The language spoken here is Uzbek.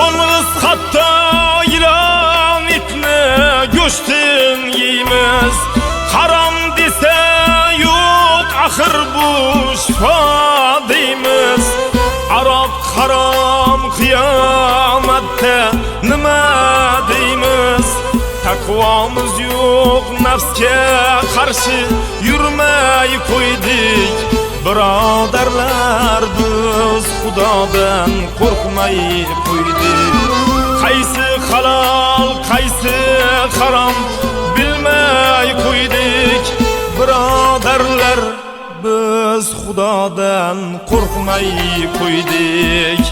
To'ng'iz hatto ilon itni go'shtin yeymiz. Harom desa yo'q, axir bu shifo deymiz. Aroq harom qiyomatda nima deymiz? Taqvomiz yo'q, nafsga qarshi yurmay qo'ydik. Birodarlar, biz Xudodan qo'rqmay qo'ydik. Qaysi halol, qaysi harom bilmay qo'ydik. Birodarlar, biz Xudodan qo'rqmay qo'ydik.